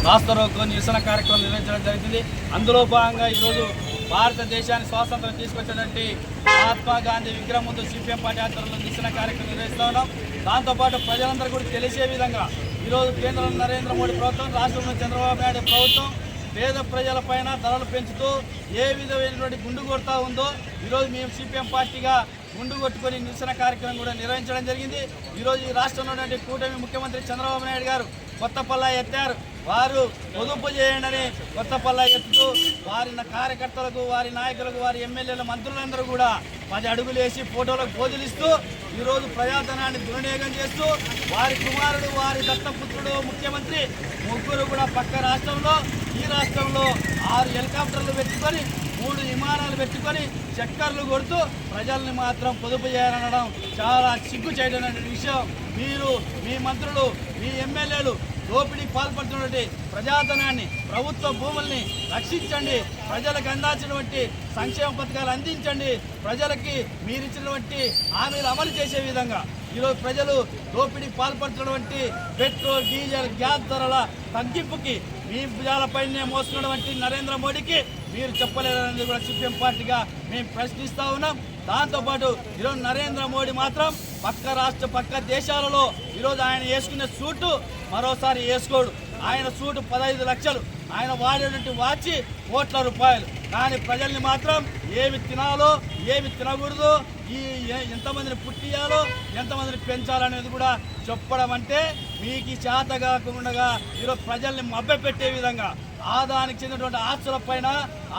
రాస్తారోకో నిరసన కార్యక్రమం నిర్వహించడం జరిగింది. అందులో భాగంగా ఈరోజు భారతదేశానికి స్వాతంత్రం తీసుకొచ్చినటువంటి మహాత్మా గాంధీ విగ్రహం ముందు సిపిఎం పార్టీ ఆధ్వర్యంలో నిరసన కార్యక్రమం నిర్వహిస్తూ ఉన్నాం. దాంతోపాటు ప్రజలందరూ కూడా తెలిసే విధంగా ఈరోజు కేంద్రంలో నరేంద్ర మోడీ ప్రభుత్వం, రాష్ట్రంలో చంద్రబాబు నాయుడు ప్రభుత్వం పేద ప్రజలపైన ధరలు పెంచుతూ ఏ విధమైనటువంటి గుండు కొడతా ఉందో ఈరోజు మేము సిపిఎం పార్టీగా గుండు కొట్టుకొని నిరసన కార్యక్రమం కూడా నిర్వహించడం జరిగింది. ఈరోజు ఈ రాష్ట్రంలో ఉన్నటువంటి కూటమి ముఖ్యమంత్రి చంద్రబాబు నాయుడు గారు కొత్త పల్లా ఎత్తారు. వారు పొదుపు చేయండి అని కొత్త పల్లా ఎత్తుతూ వారి కార్యకర్తలకు, వారి నాయకులకు, వారి ఎమ్మెల్యేల మంత్రులందరూ కూడా 10 అడుగులు వేసి ఫోటోలకు పోజులిస్తూ ఈరోజు ప్రజాధనాన్ని దుర్వినియోగం చేస్తూ వారి కుమారుడు, వారి దత్తపుత్రుడు ముఖ్యమంత్రి ముగ్గురు కూడా పక్క రాష్ట్రంలో, ఈ రాష్ట్రంలో 6 హెలికాప్టర్లు పెట్టుకొని 3 విమానాలు పెట్టుకొని చక్కర్లు కొడుతూ ప్రజల్ని మాత్రం పొదుపు చేయాలనడం చాలా సిగ్గు చేయడం విషయం. మీరు, మీ మంత్రులు, మీ ఎమ్మెల్యేలు దోపిడీకి పాల్పడుతున్నటువంటి ప్రజాధనాన్ని, ప్రభుత్వ భూముల్ని రక్షించండి, ప్రజలకు అందాల్సినటువంటి సంక్షేమ పథకాలు అందించండి, ప్రజలకి మీరిచ్చినటువంటి హామీలు అమలు చేసే విధంగా ఈరోజు ప్రజలు దోపిడీకి పాల్పడుతున్నటువంటి పెట్రోల్, డీజిల్, గ్యాస్ ధరల తగ్గింపుకి మీ భుజాలపైనే మోస్తున్నటువంటి నరేంద్ర మోడీకి మీరు చెప్పలేదనేది కూడా సిపిఎం పార్టీగా మేము ప్రశ్నిస్తూ ఉన్నాం. దాంతోపాటు ఈరోజు నరేంద్ర మోడీ మాత్రం పక్క దేశాలలో ఈరోజు ఆయన వేసుకునే సూటు మరోసారి వేసుకోడు. ఆయన సూటు 15 లక్షలు, ఆయన వాడేటువంటి వాచి కోట్ల రూపాయలు. కానీ ప్రజల్ని మాత్రం ఏమి తినాలో, ఏమి తినకూడదు, ఎంతమందిని పుట్టియాలో, ఎంతమందిని పెంచాలనేది కూడా చెప్పడం అంటే మీకు చేత కాకుండా ఈరోజు ప్రజల్ని మభ్యపెట్టే విధంగా ఆదానికి చెందినటువంటి ఆస్తుల పైన,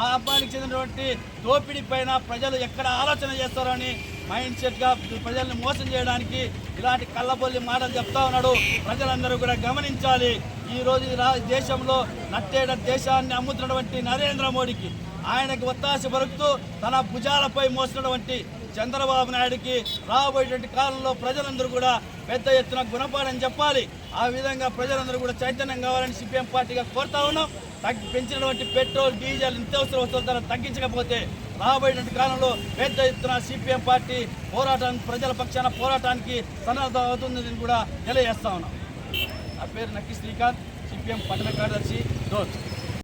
ఆ అబ్బానికి చెందినటువంటి దోపిడీ పైన ప్రజలు ఎక్కడ ఆలోచన చేస్తారని మైండ్ సెట్గా ప్రజల్ని మోసం చేయడానికి ఇలాంటి కళ్ళబొల్లి మాటలు చెప్తా ఉన్నాడు. ప్రజలందరూ కూడా గమనించాలి. ఈరోజు దేశంలో నట్టేట దేశాన్ని అమ్ముతున్నటువంటి నరేంద్ర మోడీకి, ఆయనకు ఒత్తాశ పలుకుతూ తన భుజాలపై మోస్తున్నటువంటి చంద్రబాబు నాయుడికి రాబోయేటువంటి కాలంలో ప్రజలందరూ కూడా పెద్ద ఎత్తున గుణపాఠం చెప్పాలి. ఆ విధంగా ప్రజలందరూ కూడా చైతన్యం కావాలని సిపిఎం పార్టీగా కోరుతా ఉన్నాం. పెంచినటువంటి పెట్రోల్, డీజిల్, నిత్యావసర వస్తువుల ధర తగ్గించకపోతే రాబోయేటువంటి కాలంలో పెద్ద ఎత్తున సిపిఎం పార్టీ పోరాటానికి, ప్రజల పక్షాన పోరాటానికి సన్నద్ధం అవుతుందని కూడా తెలియజేస్తా ఉన్నాం. నా పేరు నక్కి శ్రీకాంత్, సిపిఎం పట్టణ కార్యదర్శి, దోత్.